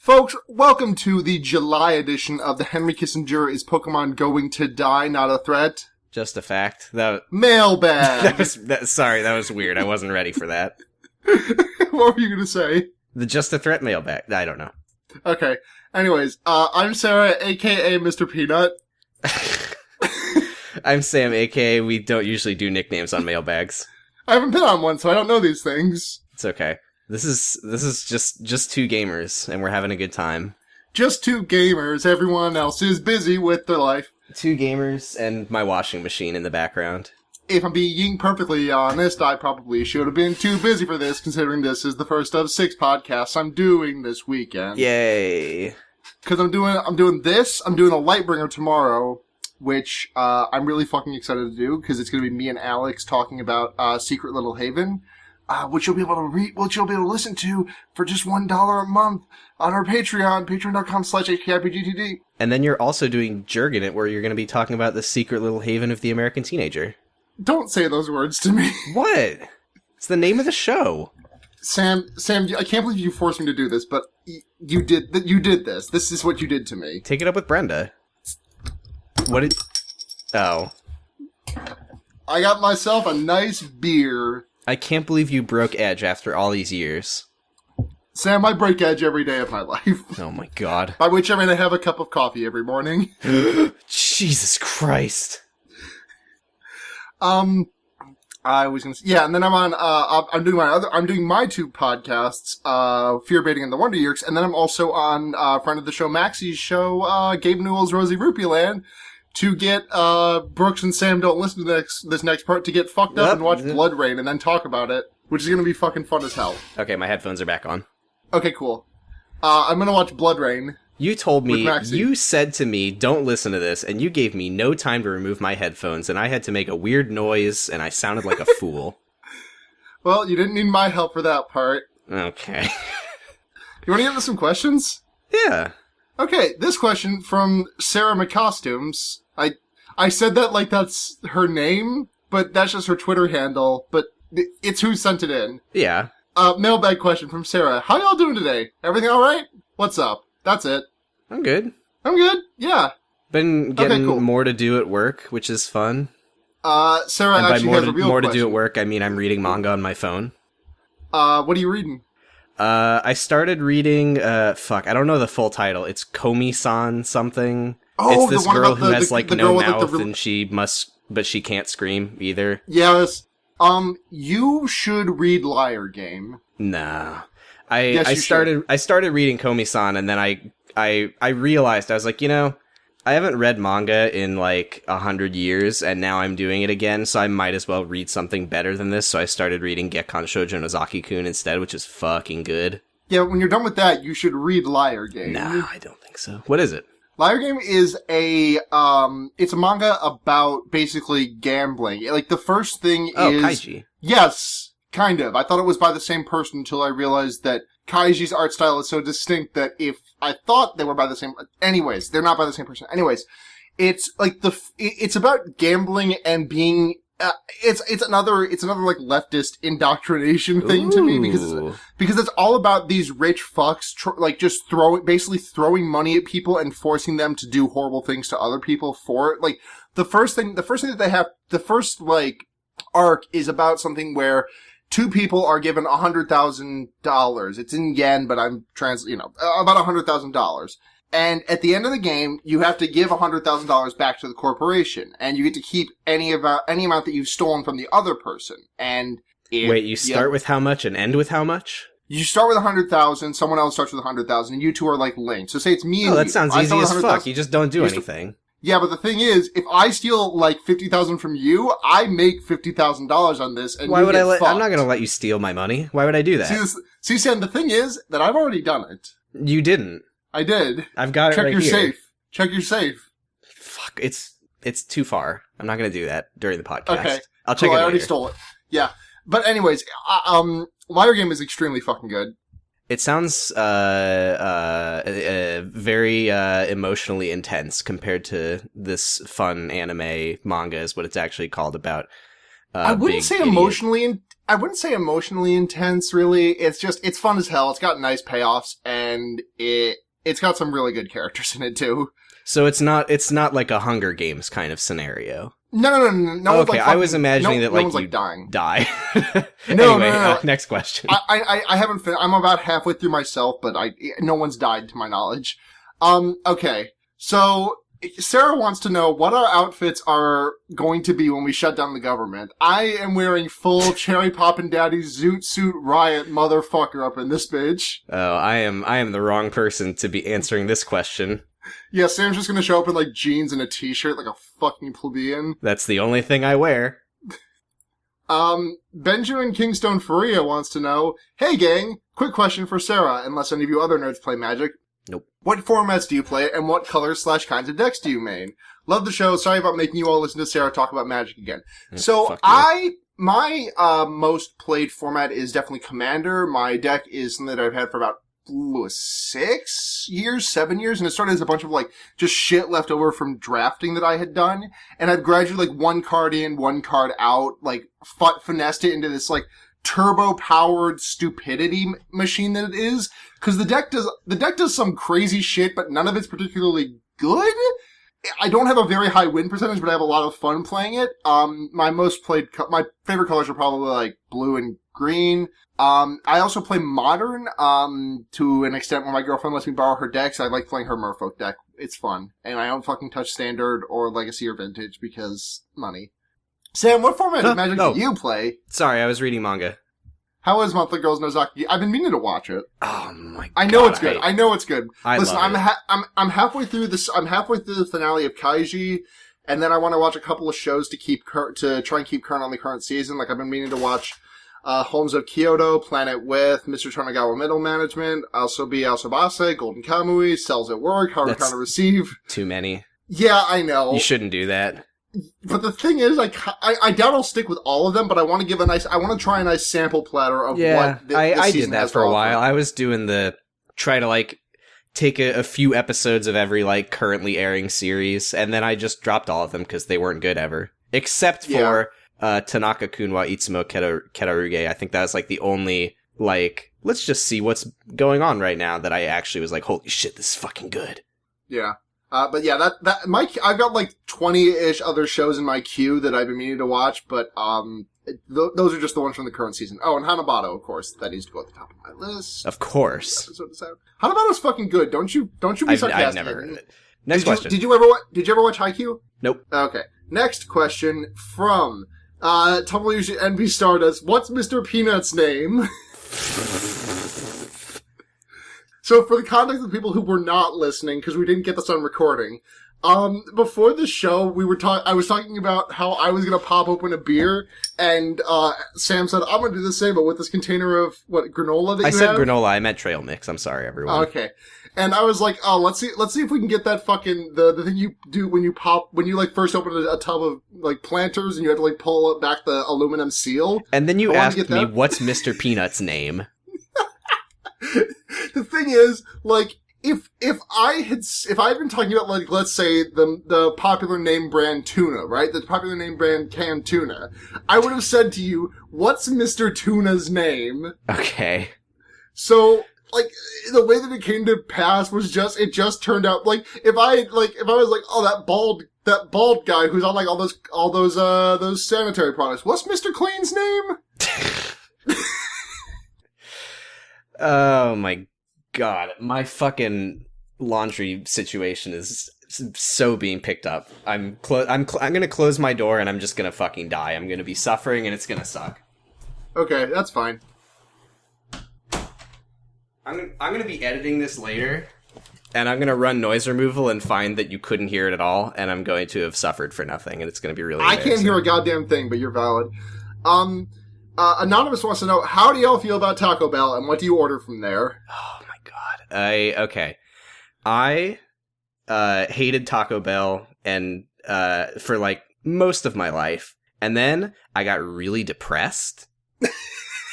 Folks, welcome to the July edition of the Henry Kissinger Is Pokemon Going to Die Not a Threat? Just a fact. Mailbag! Sorry, that was weird. I wasn't ready for that. What were you going to say? The Just a Threat mailbag. I don't know. Okay. Anyways, I'm Sarah, a.k.a. Mr. Peanut. I'm Sam, a.k.a. we don't usually do nicknames on mailbags. I haven't been on one, so I don't know these things. It's okay. This is just two gamers, and we're having a good time. Just two gamers. Everyone else is busy with their life. Two gamers and my washing machine in the background. If I'm being perfectly honest, I probably should have been too busy for this, considering this is the first of 6 podcasts I'm doing this weekend. Yay! Because I'm doing this. I'm doing a Lightbringer tomorrow, which I'm really fucking excited to do because it's going to be me and Alex talking about Secret Little Haven. Which you'll be able to listen to for just $1 a month on our Patreon, patreon.com/HKIPGTD. And then you're also doing Jurgen It, where you're going to be talking about the secret little haven of the American teenager. Don't say those words to me. What? It's the name of the show. Sam, I can't believe you forced me to do this, but you did this. This is what you did to me. Take it up with Brenda. What did... Oh. I got myself a nice beer. I can't believe you broke Edge after all these years. Sam, I break Edge every day of my life. Oh my god. By which I mean I have a cup of coffee every morning. Jesus Christ. I was gonna say, yeah, and then I'm on, I'm doing my 2 podcasts, Fear Baiting and the Wonder Years, and then I'm also on, friend of the show, Maxie's show, Gabe Newell's Rosie Rupee Land, to get, Brooks and Sam don't listen to this next part, to get fucked up and watch Blood Rain and then talk about it, which is gonna be fucking fun as hell. Okay, my headphones are back on. Okay, cool. I'm gonna watch Blood Rain. You told me, you said to me, don't listen to this, and you gave me no time to remove my headphones, and I had to make a weird noise, and I sounded like a fool. Well, you didn't need my help for that part. Okay. You wanna get into some questions? Yeah. Okay, this question from Sarah McCostumes. I said that like that's her name, but that's just her Twitter handle, but it's who sent it in. Yeah. Mailbag question from Sarah. How y'all doing today? Everything alright? What's up? That's it. I'm good. Yeah. Been getting more to do at work, which is fun. Sarah and actually has a real question. More to do at work, I mean I'm reading manga on my phone. What are you reading? I started reading, I don't know the full title. It's Komi-san something. Oh, it's this girl who has, no mouth, like, and but she can't scream either. Yes. You should read Liar Game. Nah. I started reading Komi-san, and then I realized, I was like, I haven't read manga in 100 years, and now I'm doing it again, so I might as well read something better than this, so I started reading Gekkan Shoujo Nozaki-kun instead, which is fucking good. Yeah, when you're done with that, you should read Liar Game. No, I don't think so. What is it? Liar Game is it's a manga about basically gambling. Like, the first thing is... Oh, Kaiji. Yes, kind of. I thought it was by the same person until I realized that Kaiji's art style is so distinct that if I thought they were by the same... Anyways, they're not by the same person. Anyways, it's like it's about gambling and being... It's another leftist indoctrination thing to me because it's all about these rich fucks just basically throwing money at people and forcing them to do horrible things to other people for it. Like the first thing that they have, the first arc is about something where 2 people are given $100,000. It's in yen, but I'm about $100,000. And at the end of the game, you have to give $100,000 back to the corporation, and you get to keep any amount that you've stolen from the other person. And wait, you start with how much and end with how much? You start with 100,000, someone else starts with 100,000, and you two are linked. So say it's me and you. Oh, that sounds easy as fuck. You just don't do anything. Yeah, but the thing is, if I steal 50,000 from you, I make $50,000 on this, and why would I fucked. I'm not going to let you steal my money. Why would I do that? See, Sam, the thing is that I've already done it. You didn't. I did. I've got it right here. Check your safe. Fuck, it's too far. I'm not going to do that during the podcast. Okay. I'll check it later. I already stole it. Yeah. But anyways, Liar Game is extremely fucking good. It sounds very emotionally intense compared to this fun anime manga is what it's actually called about. I wouldn't say emotionally I wouldn't say emotionally intense, really. It's fun as hell. It's got nice payoffs, and it's got some really good characters in it, too. So it's not like a Hunger Games kind of scenario. No. Okay, I was imagining that, like, no one's, dying. Die. No. Next question. I haven't I'm about halfway through myself, but no one's died, to my knowledge. Okay. So, Sarah wants to know what our outfits are going to be when we shut down the government. I am wearing full Cherry Poppin' Daddy Zoot Suit Riot motherfucker up in this bitch. Oh, I am the wrong person to be answering this question. Yeah, Sam's just gonna show up in, like, jeans and a t-shirt like a fucking plebeian. That's the only thing I wear. Benjamin Kingstone Faria wants to know, hey gang, quick question for Sarah, unless any of you other nerds play Magic. Nope. What formats do you play, and what colors/kinds of decks do you main? Love the show. Sorry about making you all listen to Sarah talk about Magic again. So, my most played format is definitely Commander. My deck is something that I've had for about 7 years, and it started as a bunch of, like, just shit left over from drafting that I had done, and I've gradually, like, one card in, one card out, like, finessed it into this, like, turbo-powered stupidity machine that it is, because the deck does some crazy shit, but none of it's particularly good. I don't have a very high win percentage, but I have a lot of fun playing it. My favorite colors are probably, like, blue and green. I also play Modern, to an extent where my girlfriend lets me borrow her decks. I like playing her Merfolk deck. It's fun. And I don't fucking touch Standard or Legacy or Vintage because money. Sam, what format of Magic do you play? Sorry, I was reading manga. How is Monthly Girls Nozaki? I've been meaning to watch it. Oh my god. I know it's good. I know it's good. Listen, I'm halfway through this. I'm halfway through the finale of Kaiji, and then I want to watch a couple of shows to try and keep current on the current season. Like, I've been meaning to watch Homes of Kyoto, Planet With, Mr. Tonegawa Middle Management, Asobi Asobase, Golden Kamui, Cells at Work, How to Counter Receive. Too many. Yeah, I know. You shouldn't do that. But the thing is, I doubt I'll stick with all of them, but I want to try a nice sample platter of what I did that for a while. I was doing try to, like, take a few episodes of every, like, currently airing series, and then I just dropped all of them because they weren't good ever. Except for Tanaka-kun wa Itsumo Ketaruge. I think that was, like, the only, like, let's just see what's going on right now that I actually was like, holy shit, this is fucking good. Yeah. But yeah, I've got like 20-ish other shows in my queue that I've been meaning to watch, but, those are just the ones from the current season. Oh, and Hanabata, of course. That needs to go at the top of my list. Of course. Hanabata's fucking good. Don't you be sarcastic. I've never heard of it. Next question. Did you ever watch Haikyuu? Nope. Okay. Next question from, Tumblr NB Stardust. What's Mr. Peanut's name? So, for the context of the people who were not listening, because we didn't get this on recording, before the show, I was talking about how I was gonna pop open a beer, and, Sam said, I'm gonna do the same, but with this container of, granola that you have? I said granola, I meant trail mix, I'm sorry, everyone. Okay. And I was like, oh, let's see if we can get that fucking, the thing you do when you like, first open a tub of, like, planters, and you have to, like, pull back the aluminum seal. And then you asked me, what's Mr. Peanut's name? The thing is, like, if I had been talking about, like, let's say the popular name brand tuna, right? The popular name brand canned tuna, I would have said to you, what's Mr. Tuna's name? Okay. So, like, the way that it came to pass was it just turned out, like, if I was like, oh, that bald guy who's on, like, all those sanitary products, what's Mr. Clean's name? Oh my god, my fucking laundry situation is so being picked up. I'm gonna close my door and I'm just gonna fucking die. I'm gonna be suffering and it's gonna suck. Okay, that's fine. I'm gonna be editing this later, and I'm gonna run noise removal and find that you couldn't hear it at all, and I'm going to have suffered for nothing, and it's gonna be really I can't hear a goddamn thing, but you're valid. Anonymous wants to know, how do y'all feel about Taco Bell, and what do you order from there? Oh my god. I hated Taco Bell and for like most of my life, and then I got really depressed,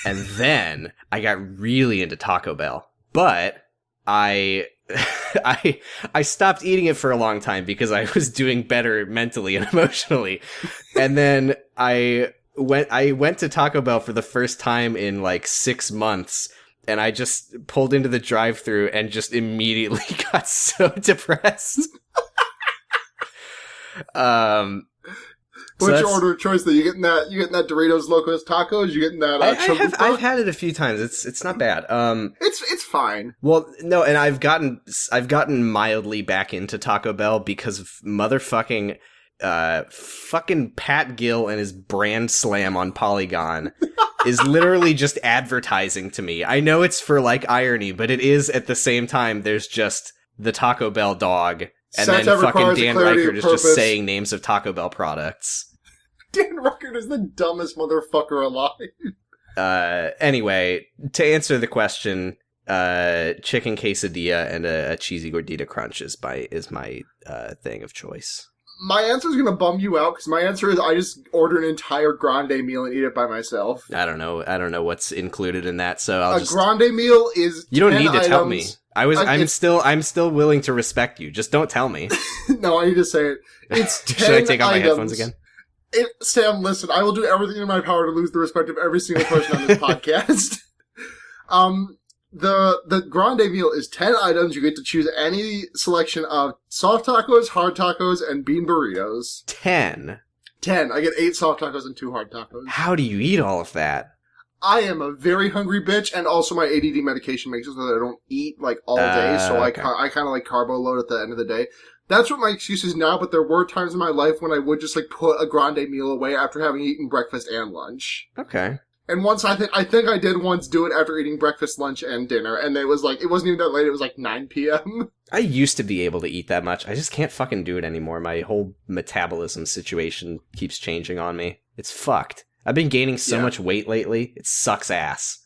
and then I got really into Taco Bell. But I stopped eating it for a long time because I was doing better mentally and emotionally, and then I I went to Taco Bell for the first time in like 6 months, and I just pulled into the drive-thru and just immediately got so depressed. What's your order of choice though? You getting that Doritos Locos Tacos? You getting that? I've had it a few times. It's not bad. It's fine. Well, no, and I've gotten mildly back into Taco Bell because of motherfucking fucking Pat Gill and his brand slam on Polygon is literally just advertising to me. I know it's for like irony, but it is at the same time. There's just the Taco Bell dog, and then fucking Dan Reichert is just saying names of Taco Bell products. Dan Reichert is the dumbest motherfucker alive. Anyway, to answer the question, chicken quesadilla and a cheesy gordita crunch is my thing of choice. My answer is going to bum you out because my answer is I just order an entire grande meal and eat it by myself. I don't know what's included in that, so a grande meal is. You don't need to tell me. I'm still willing to respect you. Just don't tell me. No, I need to say it. It's 10 Should I take off my headphones again? Sam, listen. I will do everything in my power to lose the respect of every single person on this podcast. The grande meal is 10 items. You get to choose any selection of soft tacos, hard tacos, and bean burritos. 10? 10. I get 8 soft tacos and 2 hard tacos. How do you eat all of that? I am a very hungry bitch, and also my ADD medication makes it so that I don't eat, like, all day, so okay. I kind of, like, carbo load at the end of the day. That's what my excuse is now, but there were times in my life when I would just, like, put a grande meal away after having eaten breakfast and lunch. Okay. And once I think I did once do it after eating breakfast, lunch, and dinner, and it was like, it wasn't even that late, it was like 9 p.m. I used to be able to eat that much. I just can't fucking do it anymore. My whole metabolism situation keeps changing on me. It's fucked. I've been gaining so much weight lately. It sucks ass.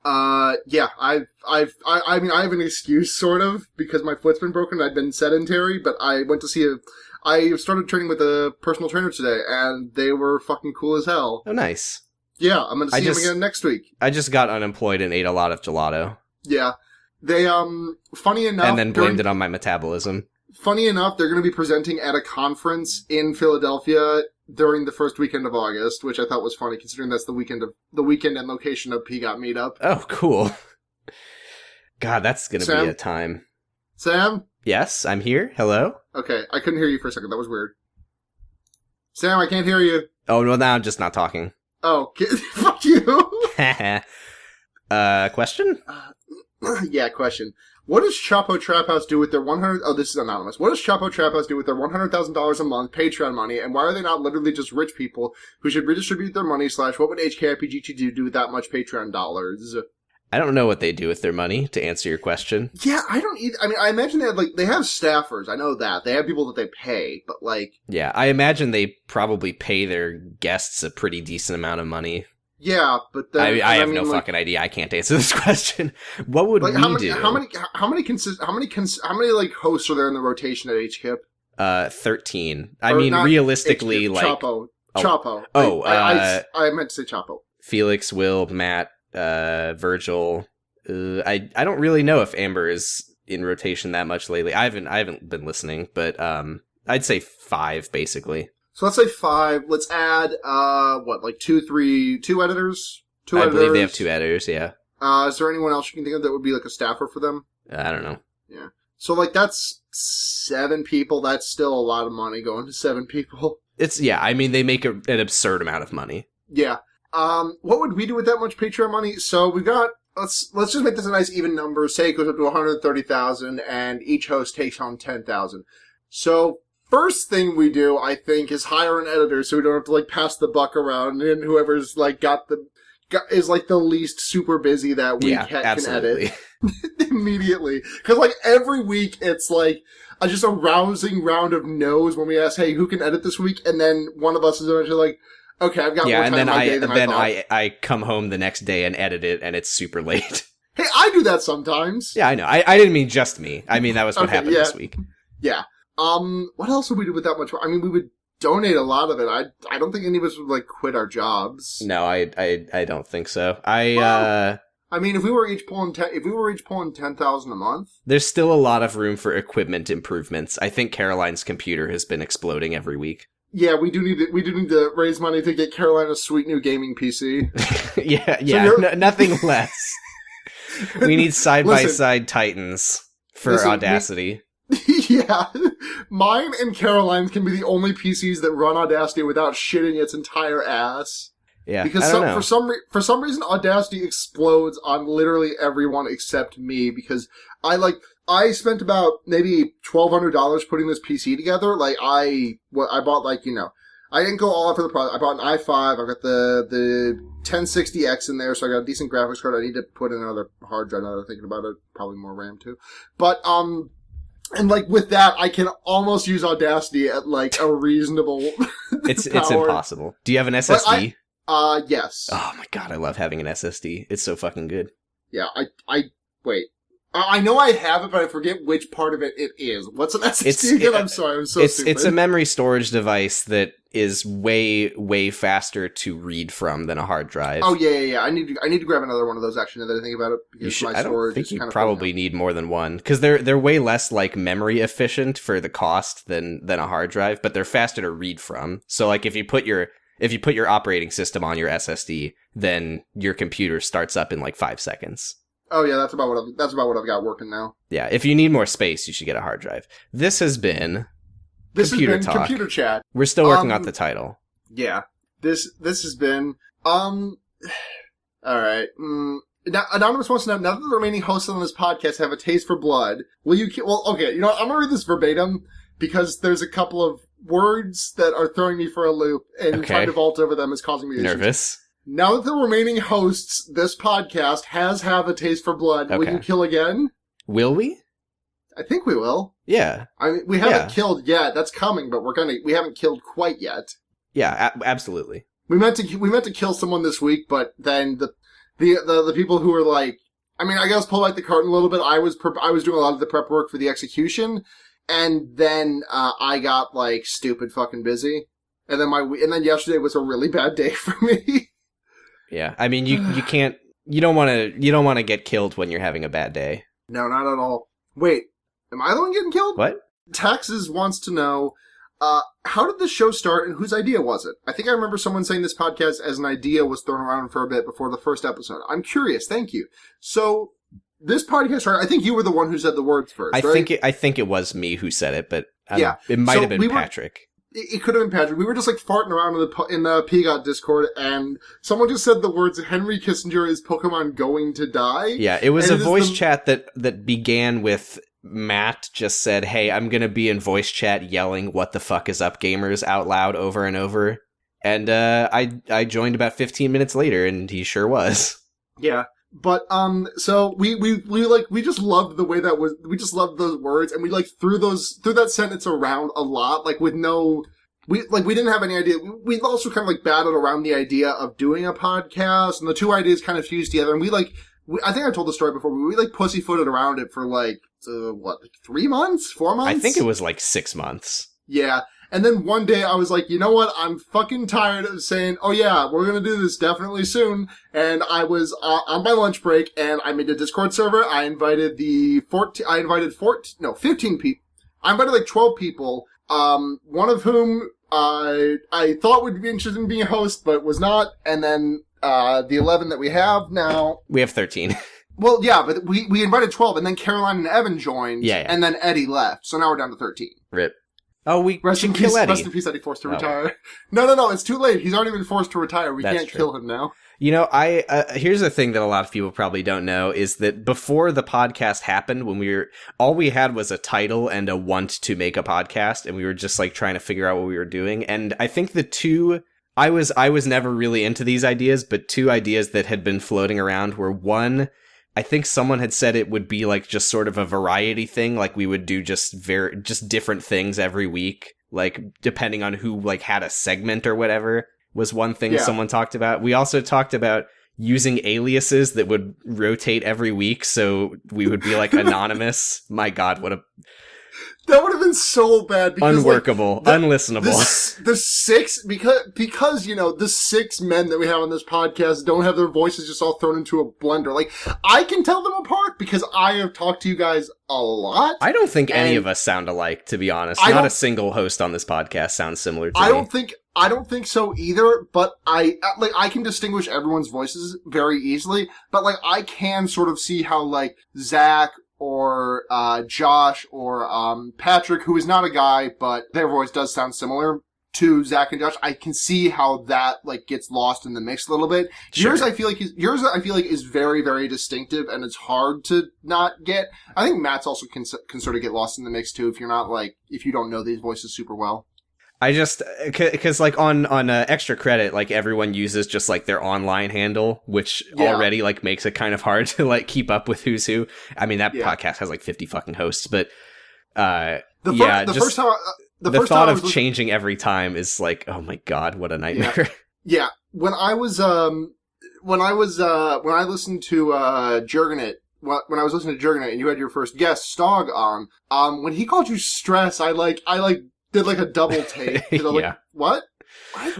Yeah, I mean, I have an excuse, sort of, because my foot's been broken, I've been sedentary, but I went to I started training with a personal trainer today, and they were fucking cool as hell. Oh, nice. Yeah, I'm gonna see him again next week. I just got unemployed and ate a lot of gelato. Yeah. They, funny enough... And then blamed it on my metabolism. Funny enough, they're gonna be presenting at a conference in Philadelphia during the first weekend of August, which I thought was funny, considering that's the weekend and location of PGOT Meetup. Oh, cool. God, that's gonna be a time. Sam? Yes, I'm here. Hello? Okay, I couldn't hear you for a second. That was weird. Sam, I can't hear you. Oh, well, now I'm just not talking. Oh, fuck you! Question? Yeah, question. What does Chapo Trap House do with their Oh, this is anonymous. What does Chapo Trap House do with their $100,000 a month Patreon money, and why are they not literally just rich people who should redistribute their money / what would HKIPGTD do with that much Patreon dollars? I don't know what they do with their money, to answer your question. Yeah, I don't either. I mean, I imagine they have staffers. I know that. They have people that they pay, but like... Yeah, I imagine they probably pay their guests a pretty decent amount of money. Yeah, but then... I have no fucking idea. I can't answer this question. What would we do? How many like hosts are there in the rotation at HKIP? 13. I mean, realistically, HKIP, like... Chapo. I meant to say Chapo. Felix, Will, Matt... Virgil. I don't really know if Amber is in rotation that much lately. I haven't been listening, but I'd say 5 basically. So let's say 5. Let's add 2 editors? I believe they have 2 editors, yeah. Is there anyone else you can think of that would be like a staffer for them? I don't know. Yeah. So like that's 7 people. That's still a lot of money going to 7 people. I mean they make an absurd amount of money. Yeah. What would we do with that much Patreon money? So we've got, let's just make this a nice even number. Say it goes up to 130,000 and each host takes home 10,000. So first thing we do, I think, is hire an editor so we don't have to like pass the buck around and whoever's like is like the least super busy that week can edit immediately. Cause like every week it's like just a rousing round of no's when we ask, hey, who can edit this week? And then one of us is eventually like, okay, I've got more time in my day than I thought. I come home the next day and edit it, and it's super late. Hey, I do that sometimes. Yeah, I know. I didn't mean just me. I mean, that was what happened this week. Yeah. What else would we do with that much? I mean, we would donate a lot of it. I don't think any of us would, like, quit our jobs. No, I don't think so. I mean, if we were each pulling 10,000 a month, there's still a lot of room for equipment improvements. I think Caroline's computer has been exploding every week. Yeah, we do need to raise money to get Caroline a sweet new gaming PC. Nothing less. We need side-by-side Titans for Audacity. Yeah, mine and Caroline's can be the only PCs that run Audacity without shitting its entire ass. Yeah, because for some reason Audacity explodes on literally everyone except me, because I spent about maybe $1,200 putting this PC together. Like I bought I didn't go all out for the product. I bought an i5. I've got the 1060X in there, so I got a decent graphics card. I need to put in another hard drive now that I'm thinking about it. Probably more RAM too. But and with that, I can almost use Audacity at a reasonable. It's impossible. Do you have an SSD? Yes. Oh my god, I love having an SSD. It's so fucking good. Yeah, wait. I know I have it, but I forget which part of it is. What's an SSD again? I'm sorry, I'm so stupid. It's a memory storage device that is way, way faster to read from than a hard drive. Oh yeah. I need to grab another one of those actually. Now that I think about it, because I don't think you probably need more than one, because they're way less memory efficient for the cost than a hard drive, but they're faster to read from. So if you put your operating system on your SSD, then your computer starts up in 5 seconds. Oh yeah, that's about what I've got working now. Yeah, if you need more space, you should get a hard drive. This has been Computer Chat. We're still working out the title. Yeah, this has been all right. Now, Anonymous wants to know, now that the remaining hosts on this podcast have a taste for blood, will you? Well, okay, you know what? I'm gonna read this verbatim because there's a couple of words that are throwing me for a loop, and trying to vault over them is causing me nervous. Now that the remaining hosts, this podcast have a taste for blood, will you kill again? Will we? I think we will. Yeah. I mean, we haven't killed yet. That's coming, but we haven't killed quite yet. Yeah, absolutely. We meant to kill someone this week, but then the people who were I guess pull back the curtain a little bit. I was doing a lot of the prep work for the execution, and then I got stupid fucking busy, and then yesterday was a really bad day for me. Yeah, I mean, you don't want to get killed when you're having a bad day. No, not at all. Wait, am I the one getting killed? What? Taxes wants to know, how did the show start and whose idea was it? I think I remember someone saying this podcast as an idea was thrown around for a bit before the first episode. I'm curious, thank you. So, this podcast started, I think you were the one who said the words first, right? I think it was me who said it, but it might have been Patrick. It could have been Patrick. We were just farting around in the PGOT Discord, and someone just said the words, Henry Kissinger is Pokemon going to die? Yeah, it was a voice chat that began with Matt just said, hey, I'm gonna be in voice chat yelling, what the fuck is up, gamers, out loud over and over. And I joined about 15 minutes later, and he sure was. Yeah. But, so we just loved the way that was, we just loved those words, and we threw that sentence around a lot, with no, we didn't have any idea. We also kind of battled around the idea of doing a podcast, and the two ideas kind of fused together, and I think I told the story before, but we pussyfooted around it for 3 months? 4 months? I think it was 6 months. Yeah. And then one day I was like, you know what? I'm fucking tired of saying, oh yeah, we're gonna do this definitely soon. And I was on my lunch break, and I made a Discord server. I invited 15 people. I invited 12 people. One of whom I thought would be interested in being a host, but was not. And then the 11 that we have now. We have 13. Well, yeah, but we invited 12, and then Caroline and Evan joined. Yeah. And then Eddie left, so now we're down to 13. Rip. Oh, we rest in kill peace, Eddie. Rest in peace, Eddie forced to retire. No, it's too late. He's already been forced to retire. We can't kill him now. You know, here's a thing that a lot of people probably don't know is that before the podcast happened, when all we had was a title and a want to make a podcast, and we were just trying to figure out what we were doing. And I think I was never really into these ideas, but two ideas that had been floating around were, one, I think someone had said it would be just sort of a variety thing, we would do just different things every week, depending on who had a segment or whatever, was one thing someone talked about. We also talked about using aliases that would rotate every week, so we would be anonymous. My God, That would have been so bad. Because, unworkable, unlistenable. The six, because, you know, the six men that we have on this podcast don't have their voices just all thrown into a blender. Like, I can tell them apart because I have talked to you guys a lot. I don't think any of us sound alike, to be honest. Not a single host on this podcast sounds similar to me. I don't think so either, but I can distinguish everyone's voices very easily, but, like, I can sort of see how, like, Zach or Josh or Patrick, who is not a guy, but their voice does sound similar to Zach and Josh. I can see how that, like, gets lost in the mix a little bit. Sure. Yours I feel like is very, very distinctive, and it's hard to not get. I think Matt's also can sort of get lost in the mix too if you don't know these voices super well. I just, cause like on extra credit, like everyone uses just like their online handle, which already like makes it kind of hard to like keep up with who's who. I mean, that podcast has like 50 fucking hosts, but, the thought of changing every time is like, oh my God, what a nightmare. Yeah. When I listened to, Jurgenit, when I was listening to Jurgenit and you had your first guest, Stog, on, when he called you stress, I did like a double take. Like, what?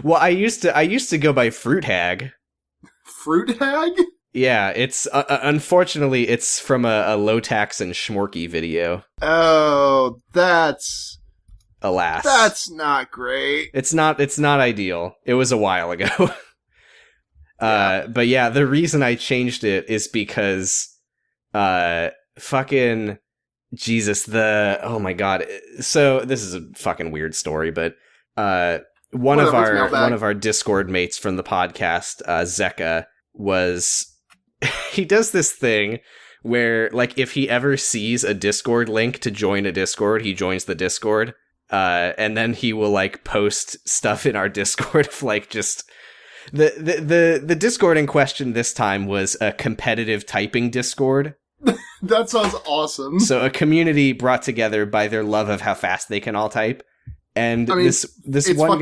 Well, I used to go by Fruit Hag. Fruit Hag? Yeah, it's unfortunately it's from a Low Tax and Schmorky video. Oh, that's not great. It's not ideal. It was a while ago. But yeah, the reason I changed it is because fucking Jesus, oh my God. So this is a fucking weird story, but one of our Discord mates from the podcast, Zeka, he does this thing where, like, if he ever sees a Discord link to join a Discord, he joins the Discord, and then he will like post stuff in our Discord of like just the Discord in question this time was a competitive typing Discord. That sounds awesome. So a community brought together by their love of how fast they can all type. And this one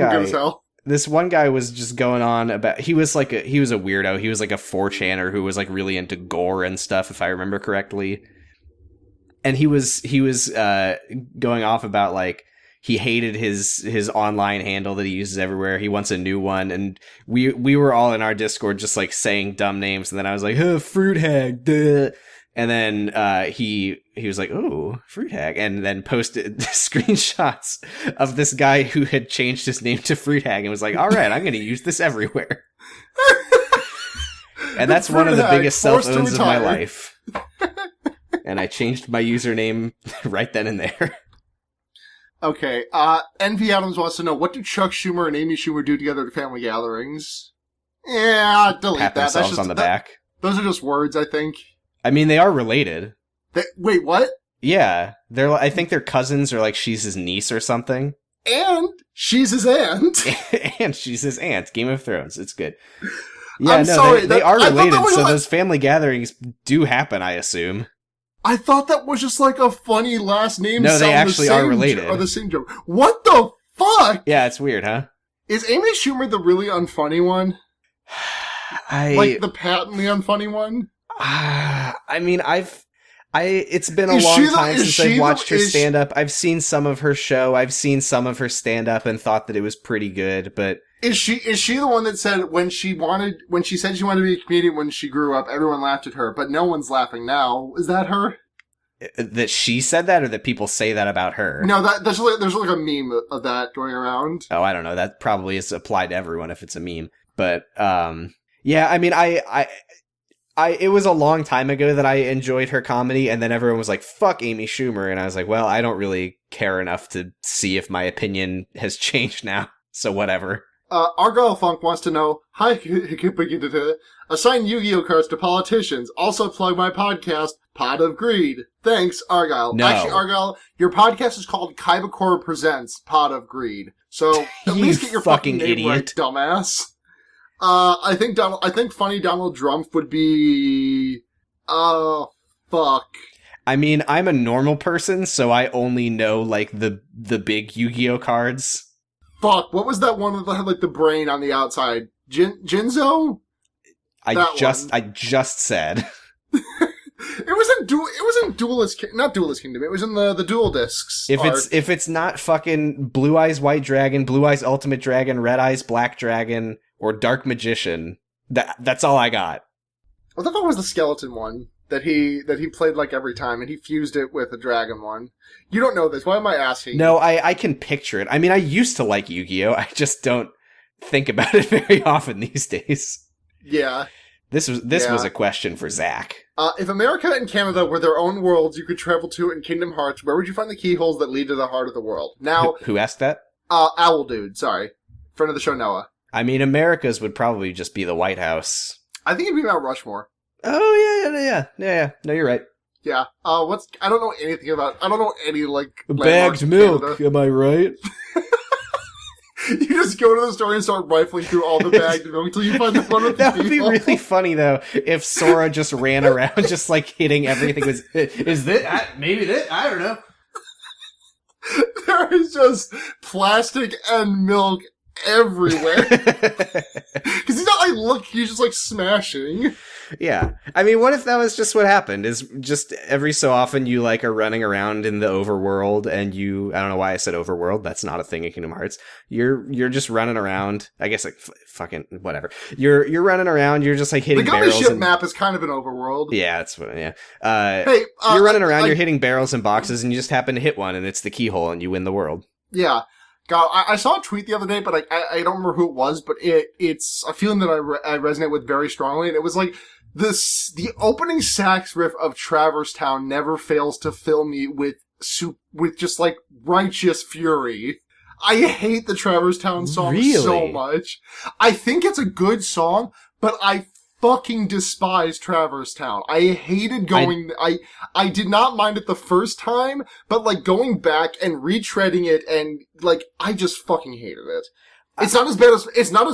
guy was just going on about, he was a weirdo. He was like a 4chaner who was like really into gore and stuff, if I remember correctly. And he was going off about like, he hated his online handle that he uses everywhere. He wants a new one. And we were all in our Discord just like saying dumb names. And then I was like, oh, Fruit Hag, duh. And then he was like, "Oh, Fruit Hag," and then posted screenshots of this guy who had changed his name to Fruit Hag and was like, "All right, I'm going to use this everywhere." And that's one of the biggest self-owns of my life. And I changed my username right then and there. Okay, NV Adams wants to know, what do Chuck Schumer and Amy Schumer do together at family gatherings? Yeah, delete Pat that. Themselves on the back. Those are just words, I think. I mean, they are related. Wait, what? Yeah, I think they're cousins, or like she's his niece or something. And she's his aunt. And she's his aunt. Game of Thrones. It's good. Yeah, I'm sorry, they are related, so those family gatherings do happen, I assume. I thought that was just like a funny last name. No, they actually are related. Or the same joke. What the fuck? Yeah, it's weird, huh? Is Amy Schumer the really unfunny one? Like the patently unfunny one? I mean, it's been a long time since I've watched her stand up. I've seen some of her show. I've seen some of her stand up and thought that it was pretty good, but is she the one that said when she said she wanted to be a comedian when she grew up, everyone laughed at her, but no one's laughing now? Is that her? That she said that, or that people say that about her? No, there's like a meme of that going around. Oh, I don't know. That probably is applied to everyone if it's a meme. But yeah, I mean, it was a long time ago that I enjoyed her comedy, and then everyone was like, fuck Amy Schumer, and I was like, well, I don't really care enough to see if my opinion has changed now, so whatever. Argyle Funk wants to know, hi, assign Yu-Gi-Oh cards to politicians. Also plug my podcast, Pot of Greed. Thanks, Argyle. No. Actually, Argyle, your podcast is called Kaibakor Presents Pot of Greed. So at least get your fucking name idiot. right, dumbass. I think funny Donald Trump would be, fuck. I mean, I'm a normal person, so I only know, like, the big Yu-Gi-Oh cards. Fuck, what was that one that had, like, the brain on the outside? Jinzo? I just said. It was in Duelist, not Duelist Kingdom. It was in the Dual Discs. If it's not fucking Blue Eyes White Dragon, Blue Eyes Ultimate Dragon, Red Eyes Black Dragon, or Dark Magician, that's all I got. I thought that was the skeleton one that he played like every time, and he fused it with a dragon one. You don't know this. Why am I asking? No, I can picture it. I mean, I used to like Yu-Gi-Oh! I just don't think about it very often these days. Yeah. This was a question for Zach. If America and Canada were their own worlds you could travel to in Kingdom Hearts, where would you find the keyholes that lead to the heart of the world? Now, who asked that? Owl Dude, sorry. Friend of the show, Noah. I mean, America's would probably just be the White House. I think it'd be Mount Rushmore. Oh, yeah. No, you're right. Yeah. I don't know anything about, I don't know any, like, bagged milk, Canada. Am I right? You just go to the store and start rifling through all the bagged milk until you find the one with the That would be really funny, though, if Sora just ran around just, like, hitting everything with, is this, maybe this, I don't know. There is just plastic and milk everywhere. Because he's not, like, he's just, like, smashing. Yeah. I mean, what if that was just what happened? Is just every so often you, like, are running around in the overworld and I don't know why I said overworld. That's not a thing in Kingdom Hearts. You're just running around. I guess, like, fucking whatever. You're running around. You're just, like, hitting barrels. The Gummy Ship map is kind of an overworld. Yeah, that's what, yeah. You're running around, you're hitting barrels and boxes, and you just happen to hit one, and it's the keyhole, and you win the world. Yeah. God, I saw a tweet the other day, but I don't remember who it was, but it's a feeling that I resonate with very strongly, and it was like, the opening sax riff of Traverse Town never fails to fill me with just, like, righteous fury. I hate the Traverse Town song so much. I think it's a good song, but I fucking despise Traverse Town. I hated going, I did not mind it the first time, but, like, going back and retreading it and, like, I just fucking hated it. It's not as bad as, it's not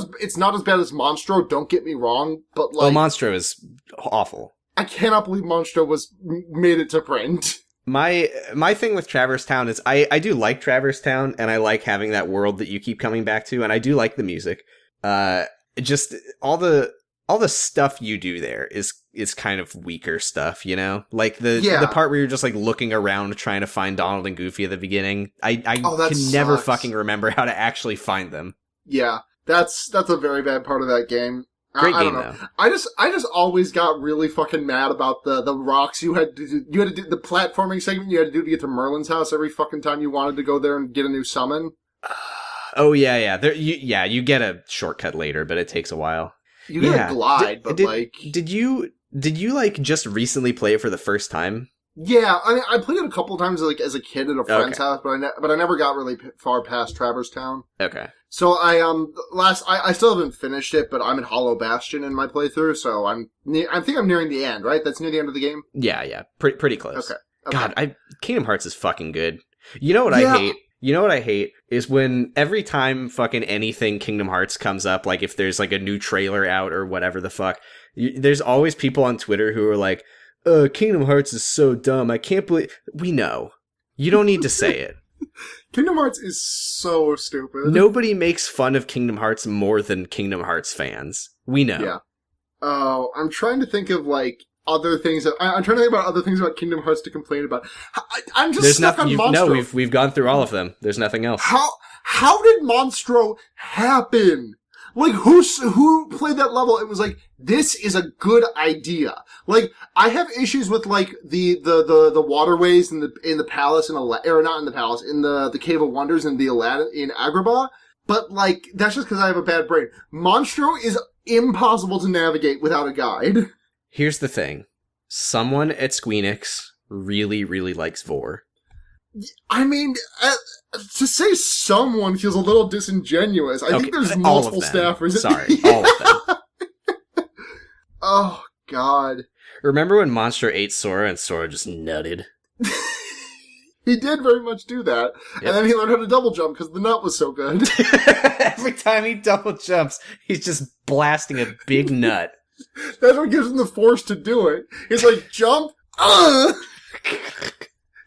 as bad as Monstro, don't get me wrong, but, like... Oh, Monstro is awful. I cannot believe Monstro made it to print. My thing with Traverse Town is I do like Traverse Town, and I like having that world that you keep coming back to, and I do like the music. Just all the stuff you do there is kind of weaker stuff, you know? Like the part where you're just, like, looking around trying to find Donald and Goofy at the beginning. I can never fucking remember how to actually find them. Yeah, that's a very bad part of that game. Great I game, don't know. though. I just always got really fucking mad about the rocks you had to do. You had to do the platforming segment you had to do to get to Merlin's house every fucking time you wanted to go there and get a new summon. Oh, yeah. You get a shortcut later, but it takes a while. You get a glide, Did you, like, just recently play it for the first time? Yeah, I mean, I played it a couple of times, like, as a kid at a friend's house, but I never got really far past Traverse Town. Okay. So I still haven't finished it, but I'm in Hollow Bastion in my playthrough, so I think I'm nearing the end, right? That's near the end of the game? Yeah. Pretty close. Okay. God, Kingdom Hearts is fucking good. You know what I hate? You know what I hate is when every time fucking anything Kingdom Hearts comes up, like if there's, like, a new trailer out or whatever the fuck, there's always people on Twitter who are like, Kingdom Hearts is so dumb. I can't believe... We know. You don't need to say it. Kingdom Hearts is so stupid. Nobody makes fun of Kingdom Hearts more than Kingdom Hearts fans. We know. Yeah. Oh, I'm trying to think of, like, other things I'm trying to think about other things about Kingdom Hearts to complain about. I'm just stuck on Monstro. No, we've gone through all of them. There's nothing else. How did Monstro happen? Like, who played that level? It was like, this is a good idea. Like, I have issues with, like, the waterways in the palace or not in the palace, in the Cave of Wonders and the Aladdin in Agrabah. But, like, that's just because I have a bad brain. Monstro is impossible to navigate without a guide. Here's the thing. Someone at Squenix really, really likes vore. I mean, to say someone feels a little disingenuous. I think there's multiple staffers. Sorry, all of them. Oh, God. Remember when Monstro ate Sora and Sora just nutted? He did very much do that. Yep. And then he learned how to double jump because the nut was so good. Every time he double jumps, he's just blasting a big nut. That's what gives him the force to do it. He's like, jump,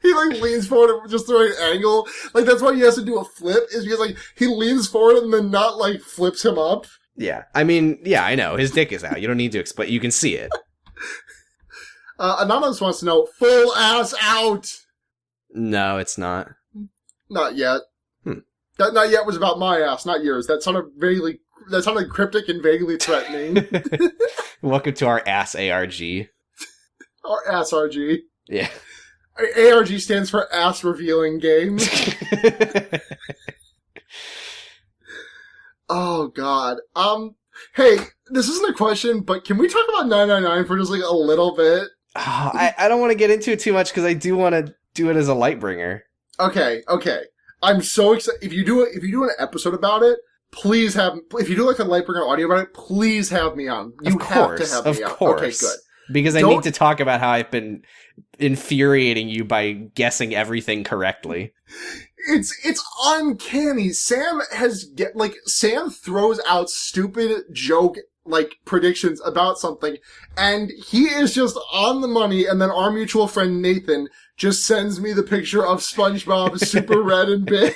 He, like, leans forward at just the right angle. Like, that's why he has to do a flip, is because, like, he leans forward and the nut, like, flips him up. Yeah. I mean, yeah, I know. His dick is out. You don't need to explain. You can see it. Anonymous wants to know, full ass out! No, it's not. Not yet. That not yet was about my ass, not yours. That sounded cryptic and vaguely threatening. Welcome to our ass ARG. Our ass RG. Yeah. ARG stands for ass revealing game. Oh god. Hey, this isn't a question, but can we talk about 999 for just like a little bit? Oh, I don't want to get into it too much because I do want to do it as a light bringer. Okay. I'm so excited. If you do an episode about it, please if you do like a light bringer audio about it, please have me on. You have to have me on. Okay, good. Because I need to talk about how I've been infuriating you by guessing everything correctly. It's uncanny. Sam throws out stupid joke predictions about something, and he is just on the money, and then our mutual friend Nathan just sends me the picture of SpongeBob super red and big.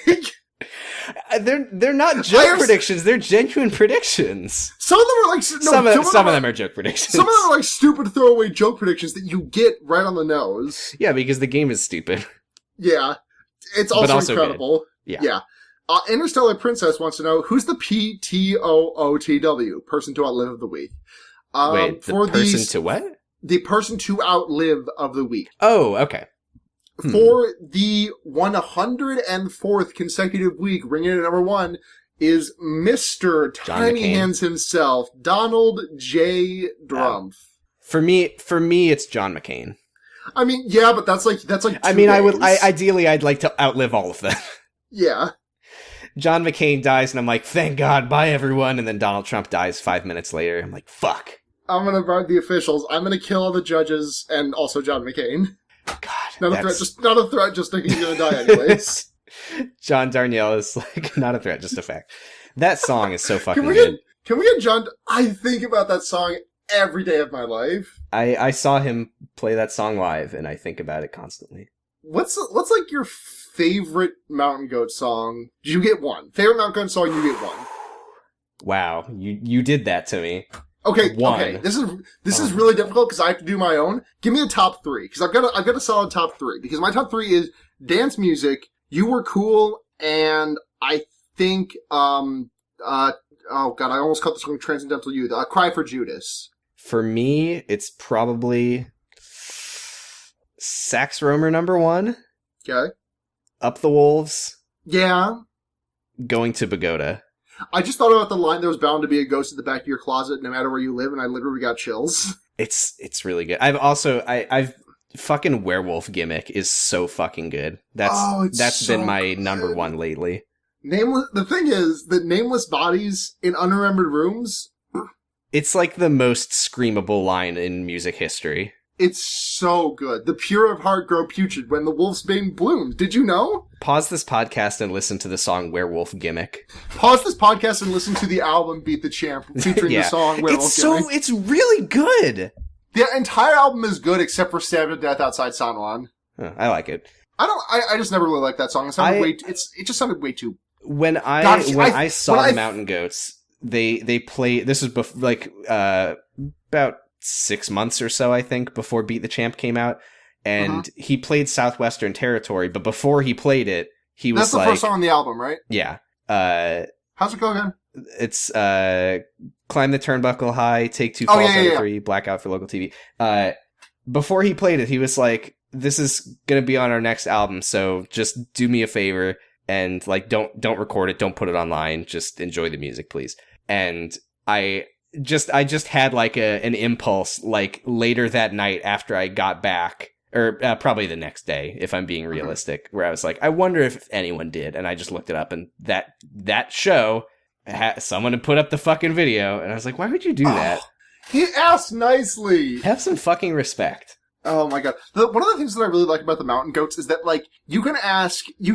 They're not joke predictions. They're genuine predictions. Some of them are some of them are joke predictions. Some of them are stupid throwaway joke predictions that you get right on the nose. Yeah, because the game is stupid. Yeah, it's also incredible. Good. Yeah. Interstellar Princess wants to know, who's the PTOOTW, person to outlive of the week? Wait, the person to what? The person to outlive of the week. Oh, okay. For the 104th consecutive week, ringing in at number 1 is Mr. Tiny Hands himself, Donald J. Drumpf. For me, it's John McCain. I mean, yeah, but that's like 2 days. Ideally, I'd like to outlive all of them. Yeah. John McCain dies, and I'm like, thank God, bye everyone. And then Donald Trump dies 5 minutes later. I'm like, fuck. I'm gonna bribe the officials. I'm gonna kill all the judges and also John McCain. God, not a threat. Just thinking he's gonna die anyways. John Darnielle is not a threat, just a fact. That song is so fucking good. Can we get John? I think about that song every day of my life. I saw him play that song live, and I think about it constantly. What's your favorite Mountain Goat song? Did you get one? Favorite Mountain Goat song? You get one. Wow, you did that to me. Okay. This is really difficult because I have to do my own. Give me a top 3 because I've got a solid top 3 because my top 3 is dance music, You Were Cool, and I think oh god, I almost cut this one Transcendental Youth. Cry for Judas. For me, it's probably Sax Roamer number 1. Okay. Up the Wolves. Yeah. Going to Pagoda. I just thought about the line, there was bound to be a ghost at the back of your closet no matter where you live, and I literally got chills. It's really good. I've fucking Werewolf Gimmick is so fucking good. That's been my number 1 lately. The thing is that Nameless Bodies in Unremembered Rooms, it's like the most screamable line in music history. It's so good. The pure of heart grow putrid when the wolf's bane blooms. Did you know? Pause this podcast and listen to the song Werewolf Gimmick. Pause this podcast and listen to the album Beat the Champ featuring the song Werewolf Gimmick. It's really good. The entire album is good except for Stabbed to Death Outside San Juan. I like it. I just never really liked that song. It just sounded way too... When I saw the Mountain Goats, they play... This was about 6 months or so, I think, before Beat the Champ came out. And he played Southwestern Territory, but before he played it, he was That's the first song on the album, right? Yeah. How's it go again? It's Climb the Turnbuckle High, Take 2 Falls out of 3, Blackout for Local TV. Before he played it, he was like, this is going to be on our next album, so just do me a favor and don't record it, don't put it online, just enjoy the music, please. And I just had an impulse later that night after I got back, or probably the next day, if I'm being realistic, where I was like, I wonder if anyone did. And I just looked it up, and that show, someone had put up the fucking video, and I was like, why would you do that? He asked nicely. Have some fucking respect. Oh my god. One of the things that I really like about the Mountain Goats is that, you can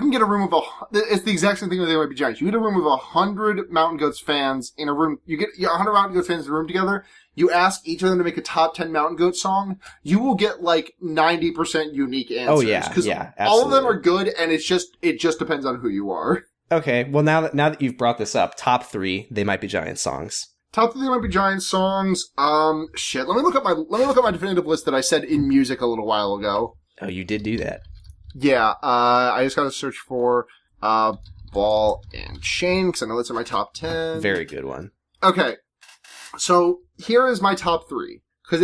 get a room of it's the exact same thing with the MIB Giants. You get a room of 100 Mountain Goats fans in a room, you get 100 Mountain Goats fans in a room together, you ask each of them to make a top 10 Mountain Goat song, you will get 90% unique answers. Oh yeah, because absolutely. All of them are good, and it just depends on who you are. Okay, well now that you've brought this up, top 3, They Might Be Giants songs. Top 3 Might Be Giant songs. Shit. Let me look up my definitive list that I said in music a little while ago. Oh, you did do that. Yeah. I just gotta search for Ball and Chain because I know that's in my top 10. Very good one. Okay. So here is my top 3 because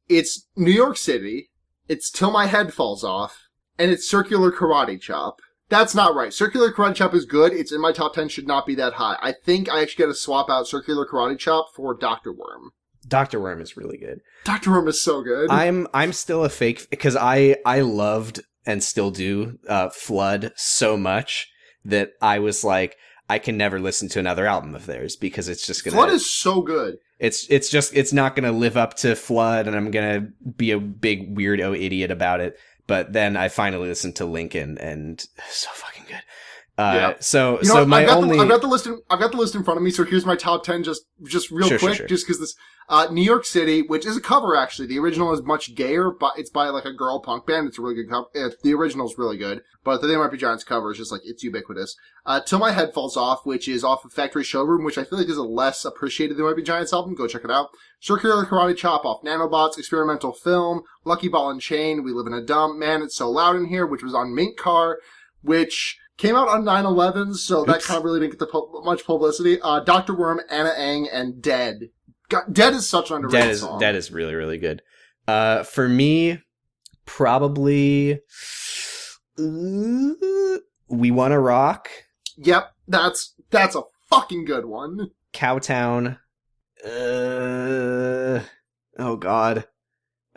it's New York City. It's Till My Head Falls Off, and it's Circular Karate Chop. That's not right. Circular Karate Chop is good. It's in my top 10, should not be that high. I think I actually got to swap out Circular Karate Chop for Dr. Worm. Dr. Worm is really good. Dr. Worm is so good. I'm still a fake, because I loved, and still do, Flood so much that I was like, I can never listen to another album of theirs, because it's just gonna... Flood is so good. It's not gonna live up to Flood, and I'm gonna be a big weirdo idiot about it. But then I finally listened to Lincoln, and so fucking good. Yeah. So you know, my I've got the list in front of me. So here's my top 10, just real quick, sure. just because this New York City, which is a cover actually. The original is much gayer, but it's by like a girl punk band. It's a really good cover. The original's really good, but the They Might Be Giants cover is just like it's ubiquitous. Till My Head Falls Off, which is off of Factory Showroom, which I feel like is a less appreciated They Might Be Giants album. Go check it out. Circular Karate Chop off Nanobots, Experimental Film, Lucky Ball and Chain, We Live in a Dump, Man It's So Loud in Here, which was on Mink Car, which came out on 9/11, so that kind of really didn't get much publicity. Dr. Worm, Anna Ang, and Dead. God, Dead is such an underrated song. Dead is really, really good. For me, probably We Wanna Rock. Yep, that's a fucking good one. Cowtown. Oh god.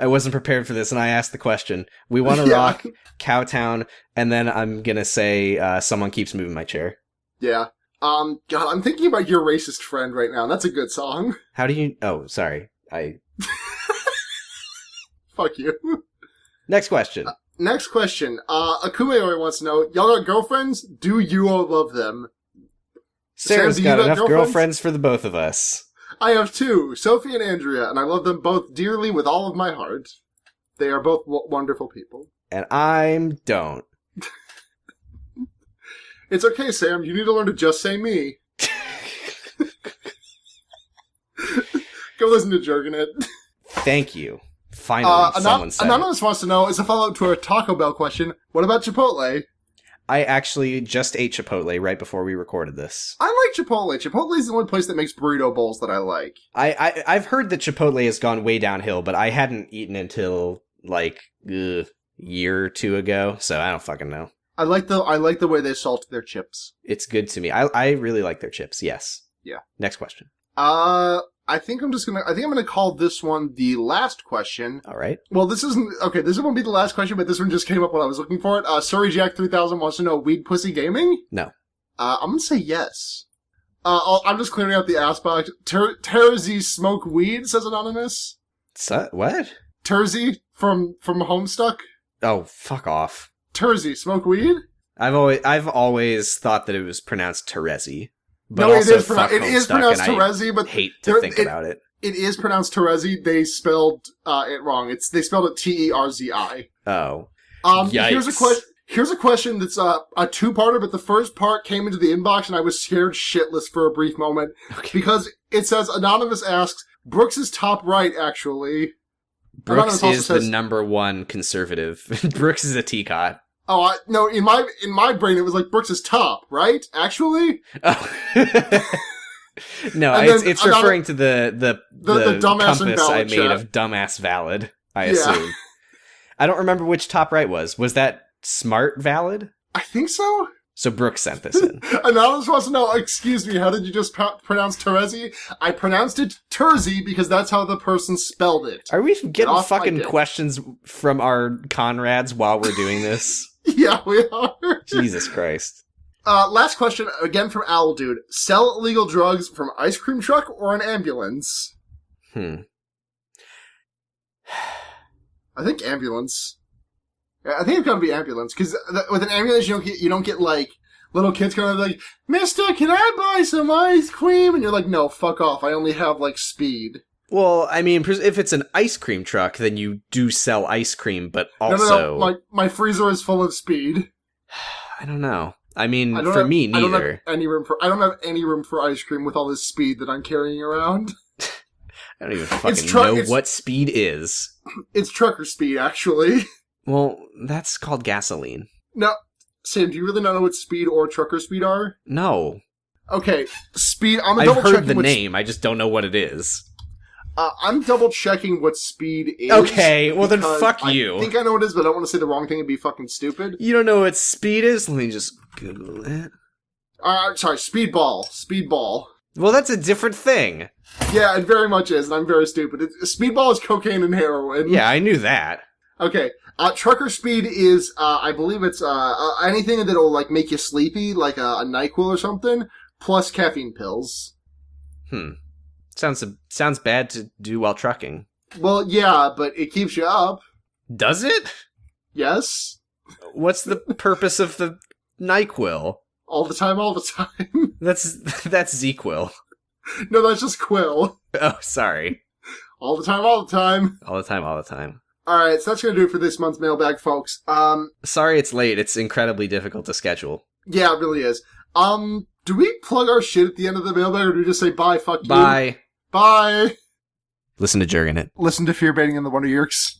I wasn't prepared for this, and I asked the question. We Wanna Rock, Cowtown, and then I'm gonna say Someone Keeps Moving My Chair. Yeah. God, I'm thinking about Your Racist Friend right now. That's a good song. How do you... Oh, sorry. Fuck you. Next question. Next question. Akumeori wants to know, y'all got girlfriends? Do you all love them? Sarah's Sam, got enough girlfriends for the both of us. I have 2, Sophie and Andrea, and I love them both dearly with all of my heart. They are both wonderful people. And I don't. It's okay, Sam. You need to learn to just say me. Go listen to Jerkin' It. Thank you. Finally, someone said Anonymous wants to know, as a follow-up to our Taco Bell question, what about Chipotle? I actually just ate Chipotle right before we recorded this. I like Chipotle. Chipotle is the only place that makes burrito bowls that I like. I've heard that Chipotle has gone way downhill, but I hadn't eaten until like a year or 2 ago, so I don't fucking know. I like the way they salt their chips. It's good to me. I really like their chips. Yes. Yeah. Next question. I think I'm gonna call this one the last question. All right. Well, this won't be the last question, but this one just came up when I was looking for it. Surrey Jack 3000 wants to know, Weed Pussy Gaming? No. I'm gonna say yes. I'm just clearing out the ass box. Terzi Smoke Weed, says Anonymous. What? Terzi from Homestuck? Oh, fuck off. Terzi Smoke Weed? I've always thought that it was pronounced Terezi. But no, also, it is pronounced Terezi, but hate to think about it. It is pronounced Terezi. They spelled it wrong. They spelled it Terzi. Oh. Yikes. Here's a question that's a 2-parter, but the first part came into the inbox and I was scared shitless for a brief moment. Okay. Because it says, Anonymous asks, Brooks is top right, actually. Brooks is the number 1 conservative. Brooks is a teacot. Oh, no, in my brain it was like Brooks is top, right? Actually? Oh. No, it's referring to the dumbass compass I made of dumbass valid, I assume. I don't remember which top right was. Was that smart valid? I think so. So Brooks sent this in. Anonymous wants to know, excuse me, how did you just pronounce Terezi? I pronounced it Terzi because that's how the person spelled it. Are we getting fucking questions from our Conrads while we're doing this? Yeah, we are. Jesus Christ. Last question, again from Owl Dude. Sell illegal drugs from ice cream truck or an ambulance? I think ambulance. I think it's gotta be ambulance, because with an ambulance you don't get like little kids kind of like, Mister, can I buy some ice cream? And you're like, no, fuck off. I only have like speed. Well, I mean, if it's an ice cream truck, then you do sell ice cream, but also... No, my freezer is full of speed. I don't know. I mean, for me, neither. I don't have any room for ice cream with all this speed that I'm carrying around. I don't even fucking know what speed is. It's trucker speed, actually. Well, that's called gasoline. No, Sam, do you really not know what speed or trucker speed are? No. Okay, speed. I've heard the name. I just don't know what it is. I'm double checking what speed is. Okay, well then fuck you. I think I know what it is, but I don't want to say the wrong thing and be fucking stupid. You don't know what speed is? Let me just Google it. Sorry, speedball. Speedball. Well, that's a different thing. Yeah, it very much is, and I'm very stupid. Speedball is cocaine and heroin. Yeah, I knew that. Okay, trucker speed is, I believe it's, anything that'll, like, make you sleepy, like a NyQuil or something, plus caffeine pills. Sounds bad to do while trucking. Well, yeah, but it keeps you up. Does it? Yes. What's the purpose of the NyQuil? All the time. That's ZQuil. No, that's just Quill. Oh, sorry. All the time. All the time. Alright, so that's gonna do it for this month's mailbag, folks. Sorry it's late. It's incredibly difficult to schedule. Yeah, it really is. Do we plug our shit at the end of the mailbag, or do we just say bye, fuck you? Bye. Bye. Listen to Jurgen It. Listen to Fear Baiting in the Wonder Yerks.